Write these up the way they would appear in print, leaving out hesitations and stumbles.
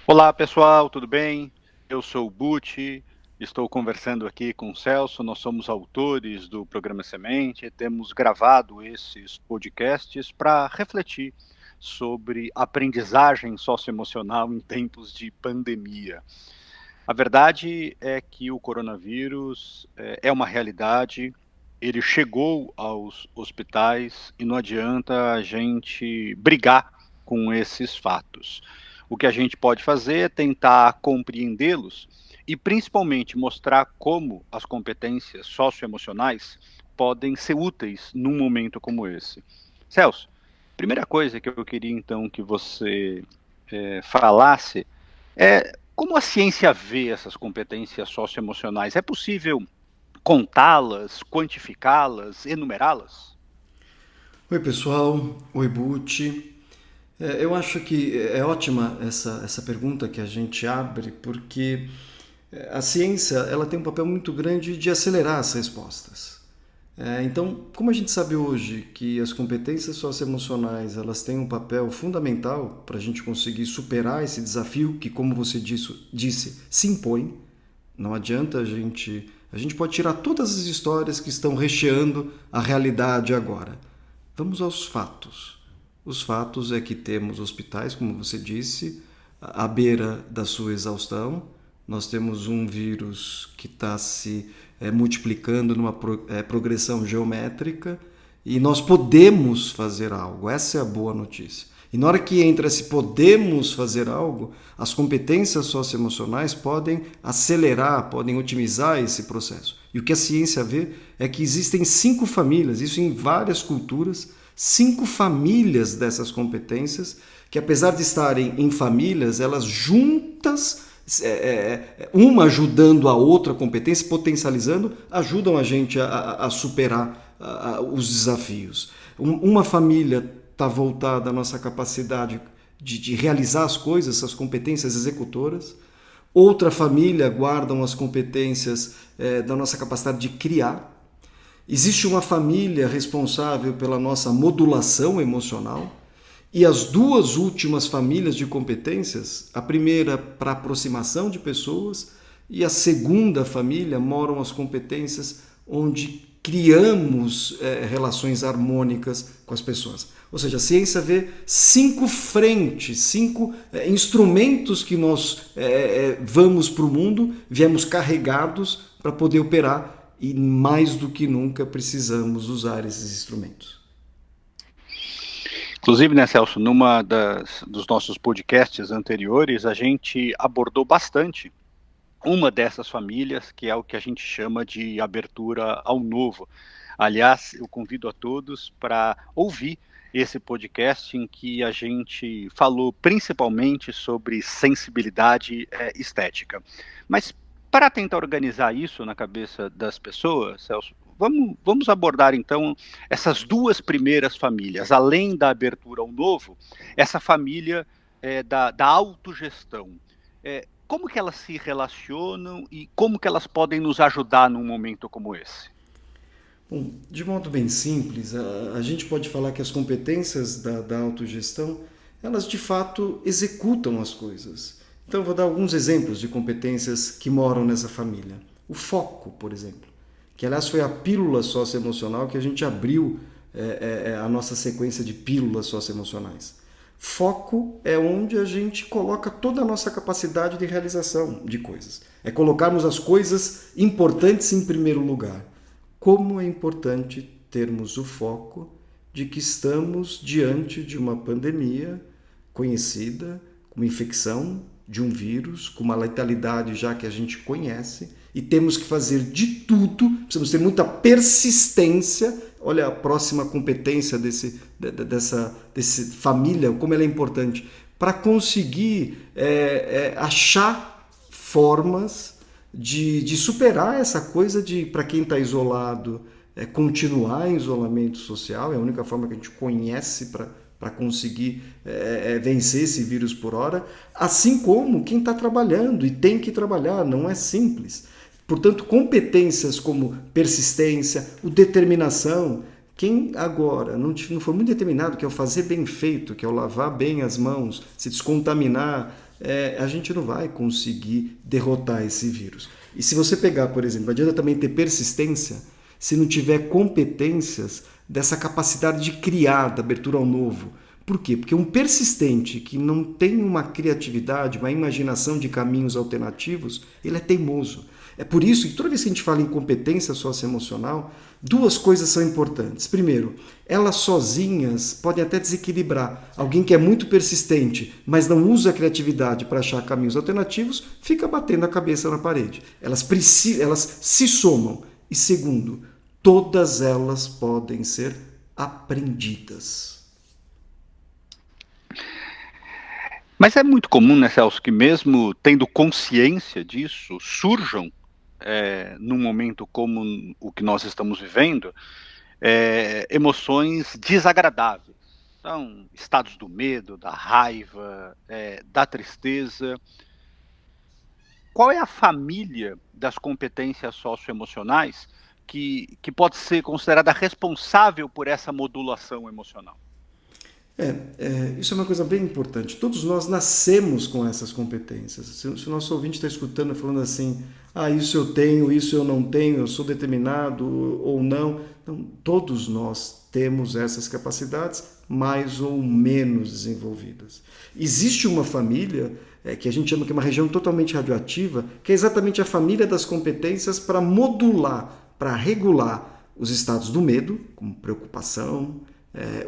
Olá pessoal, tudo bem? Eu sou o Buti, estou conversando aqui com o Celso, nós somos autores do programa Semente, temos gravado esses podcasts para refletir sobre aprendizagem socioemocional em tempos de pandemia. A verdade é que o coronavírus é uma realidade, ele chegou aos hospitais e não adianta a gente brigar com esses fatos. O que a gente pode fazer é tentar compreendê-los e principalmente mostrar como as competências socioemocionais podem ser úteis num momento como esse. Celso, primeira coisa que eu queria então que você falasse é como a ciência vê essas competências socioemocionais. É possível contá-las, quantificá-las, enumerá-las? Oi, pessoal. Oi, Buti. Eu acho que é ótima essa pergunta que a gente abre, porque a ciência ela tem um papel muito grande de acelerar as respostas. Então, como a gente sabe hoje que as competências socioemocionais elas têm um papel fundamental para a gente conseguir superar esse desafio que, como você disse, se impõe, não adianta a gente. A gente pode tirar todas as histórias que estão recheando a realidade agora. Vamos aos fatos. Os fatos é que temos hospitais, como você disse, à beira da sua exaustão. Nós temos um vírus que está se multiplicando numa progressão geométrica e nós podemos fazer algo. Essa é a boa notícia. E na hora que entra esse podemos fazer algo, as competências socioemocionais podem acelerar, podem otimizar esse processo. E o que a ciência vê é que existem 5 famílias, isso em várias culturas, 5 famílias dessas competências, que apesar de estarem em famílias, elas juntas, uma ajudando a outra competência, potencializando, ajudam a gente a superar os desafios. Uma família está voltada à nossa capacidade de realizar as coisas, essas competências executoras. Outra família guardam as competências da nossa capacidade de criar. Existe uma família responsável pela nossa modulação emocional. E as duas últimas famílias de competências, a primeira para aproximação de pessoas e a segunda família moram as competências onde criamos relações harmônicas com as pessoas. Ou seja, a ciência vê 5 frentes, 5 instrumentos que nós vamos para o mundo, viemos carregados para poder operar e mais do que nunca precisamos usar esses instrumentos. Inclusive, né, Celso, dos nossos podcasts anteriores, a gente abordou bastante uma dessas famílias, que é o que a gente chama de abertura ao novo. Aliás, eu convido a todos para ouvir esse podcast em que a gente falou principalmente sobre sensibilidade estética. Mas para tentar organizar isso na cabeça das pessoas, Celso, vamos abordar então essas duas primeiras famílias, além da abertura ao novo, essa família da autogestão. Como que elas se relacionam e como que elas podem nos ajudar num momento como esse? Bom, de modo bem simples, a gente pode falar que as competências da autogestão, elas de fato executam as coisas. Então, eu vou dar alguns exemplos de competências que moram nessa família. O foco, por exemplo, que aliás foi a pílula socioemocional que a gente abriu a nossa sequência de pílulas socioemocionais. Foco é onde a gente coloca toda a nossa capacidade de realização de coisas. É colocarmos as coisas importantes em primeiro lugar. Como é importante termos o foco de que estamos diante de uma pandemia conhecida, com uma infecção de um vírus, com uma letalidade já que a gente conhece, e temos que fazer de tudo, precisamos ter muita persistência. Olha a próxima competência desse família, como ela é importante, para conseguir achar formas de superar essa coisa de, para quem está isolado, continuar em isolamento social, é a única forma que a gente conhece para conseguir vencer esse vírus por hora, assim como quem está trabalhando e tem que trabalhar, não é simples. Portanto, competências como persistência, o determinação, quem agora não for muito determinado, que é o fazer bem feito, que é o lavar bem as mãos, se descontaminar, a gente não vai conseguir derrotar esse vírus. E se você pegar, por exemplo, não adianta também ter persistência se não tiver competências dessa capacidade de criar, da abertura ao novo. Por quê? Porque um persistente que não tem uma criatividade, uma imaginação de caminhos alternativos, ele é teimoso. É por isso que toda vez que a gente fala em competência socioemocional, duas coisas são importantes. Primeiro, elas sozinhas podem até desequilibrar. Alguém que é muito persistente, mas não usa a criatividade para achar caminhos alternativos, fica batendo a cabeça na parede. Elas se somam. E segundo, todas elas podem ser aprendidas. Mas é muito comum, né, Celso, que mesmo tendo consciência disso, surjam, num momento como o que nós estamos vivendo, emoções desagradáveis. São estados do medo, da raiva, da tristeza. Qual é a família das competências socioemocionais que pode ser considerada responsável por essa modulação emocional? Isso é uma coisa bem importante. Todos nós nascemos com essas competências. Se o nosso ouvinte está escutando falando assim, isso eu tenho, isso eu não tenho, eu sou determinado ou não. Então, todos nós temos essas capacidades mais ou menos desenvolvidas. Existe uma família que a gente chama que é uma região totalmente radioativa, que é exatamente a família das competências para modular, para regular os estados do medo, como preocupação,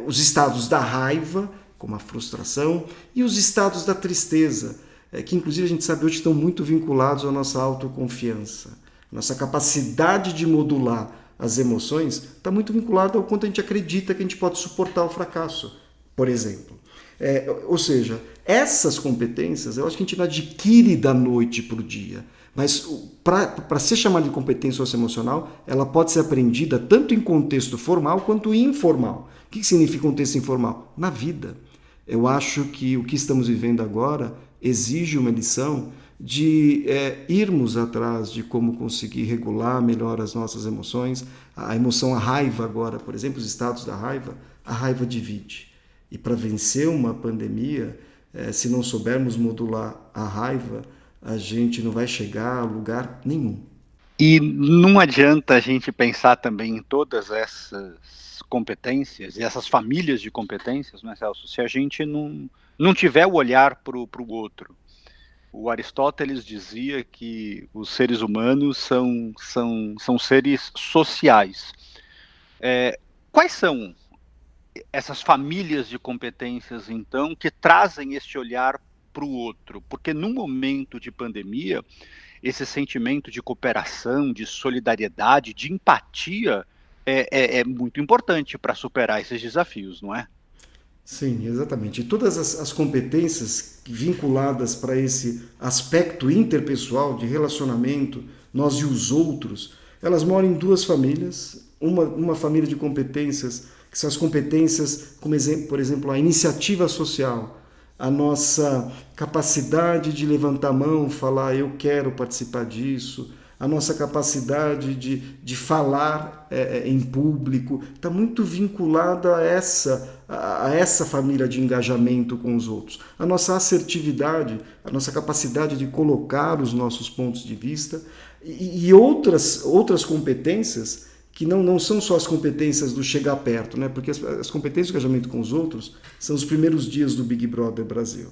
os estados da raiva, como a frustração, e os estados da tristeza, que inclusive a gente sabe hoje estão muito vinculados à nossa autoconfiança. Nossa capacidade de modular as emoções está muito vinculada ao quanto a gente acredita que a gente pode suportar o fracasso, por exemplo. Ou seja, essas competências eu acho que a gente não adquire da noite para o dia. Mas para ser chamada de competência socioemocional, ela pode ser aprendida tanto em contexto formal quanto informal. O que significa contexto informal? Na vida. Eu acho que o que estamos vivendo agora exige uma lição de irmos atrás de como conseguir regular melhor as nossas emoções. A emoção, a raiva agora, por exemplo, os estados da raiva, a raiva divide. E para vencer uma pandemia, se não soubermos modular a raiva, a gente não vai chegar a lugar nenhum. E não adianta a gente pensar também em todas essas competências e essas famílias de competências, né, Celso, se a gente não tiver o olhar para o outro. O Aristóteles dizia que os seres humanos são seres sociais. Quais são essas famílias de competências, então, que trazem este olhar para o outro? Porque num momento de pandemia, esse sentimento de cooperação, de solidariedade, de empatia é muito importante para superar esses desafios, não é? Sim, exatamente. E todas as competências vinculadas para esse aspecto interpessoal de relacionamento, nós e os outros, elas moram em duas famílias. Uma família de competências, que são as competências, como exemplo, por exemplo, a iniciativa social, a nossa capacidade de levantar a mão, falar eu quero participar disso, a nossa capacidade de falar em público, está muito vinculada a essa família de engajamento com os outros. A nossa assertividade, a nossa capacidade de colocar os nossos pontos de vista e outras competências que não são só as competências do chegar perto, né? Porque as competências de engajamento com os outros são os primeiros dias do Big Brother Brasil.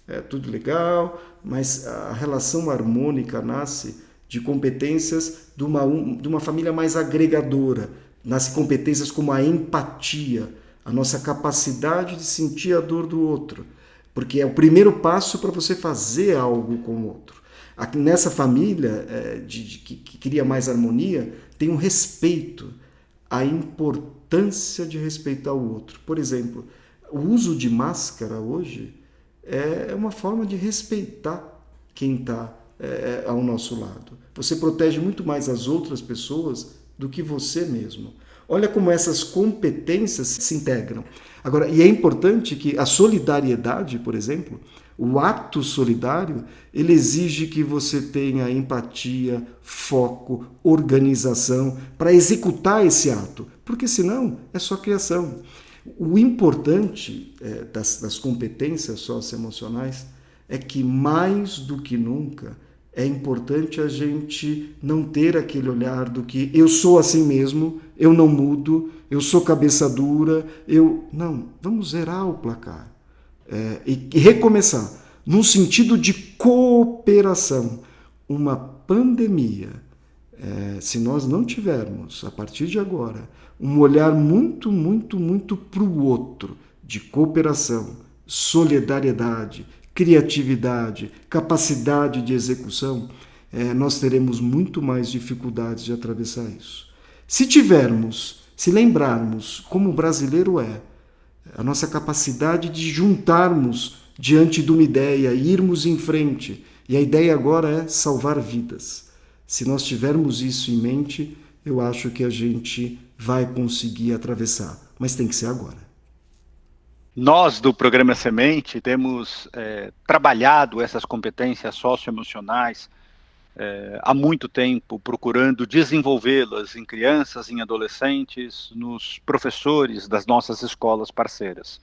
É tudo legal, mas a relação harmônica nasce de competências de uma família mais agregadora, nas competências como a empatia, a nossa capacidade de sentir a dor do outro, porque é o primeiro passo para você fazer algo com o outro. Nessa família que cria mais harmonia, tem um respeito, a importância de respeitar o outro. Por exemplo, o uso de máscara hoje é uma forma de respeitar quem está ao nosso lado. Você protege muito mais as outras pessoas do que você mesmo. Olha como essas competências se integram. Agora, e é importante que a solidariedade, por exemplo, o ato solidário, ele exige que você tenha empatia, foco, organização para executar esse ato, porque senão é só criação. O importante das competências socioemocionais é que mais do que nunca é importante a gente não ter aquele olhar do que eu sou assim mesmo, eu não mudo, eu sou cabeça dura, eu. Não, vamos zerar o placar. E recomeçar, num sentido de cooperação. Uma pandemia, se nós não tivermos, a partir de agora, um olhar muito, muito, muito para o outro, de cooperação, solidariedade, criatividade, capacidade de execução, nós teremos muito mais dificuldades de atravessar isso. Se tivermos, se lembrarmos como o brasileiro é, a nossa capacidade de juntarmos diante de uma ideia, irmos em frente, e a ideia agora é salvar vidas. Se nós tivermos isso em mente, eu acho que a gente vai conseguir atravessar, mas tem que ser agora. Nós, do Programa Semente, temos trabalhado essas competências socioemocionais há muito tempo, procurando desenvolvê-las em crianças, em adolescentes, nos professores das nossas escolas parceiras.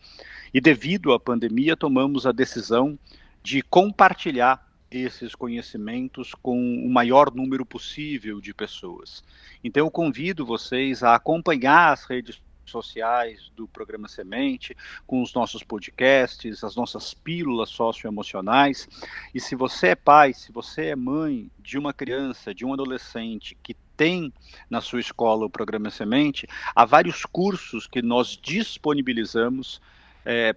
E devido à pandemia, tomamos a decisão de compartilhar esses conhecimentos com o maior número possível de pessoas. Então, eu convido vocês a acompanhar as redes sociais do Programa Semente, com os nossos podcasts, as nossas pílulas socioemocionais. E se você é pai, se você é mãe de uma criança, de um adolescente que tem na sua escola o Programa Semente, há vários cursos que nós disponibilizamos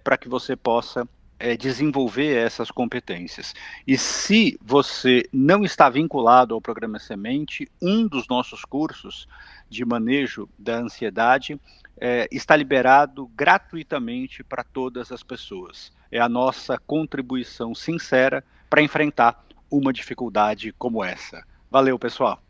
para que você possa desenvolver essas competências. E se você não está vinculado ao Programa Semente, um dos nossos cursos de manejo da ansiedade está liberado gratuitamente para todas as pessoas. É a nossa contribuição sincera para enfrentar uma dificuldade como essa. Valeu, pessoal!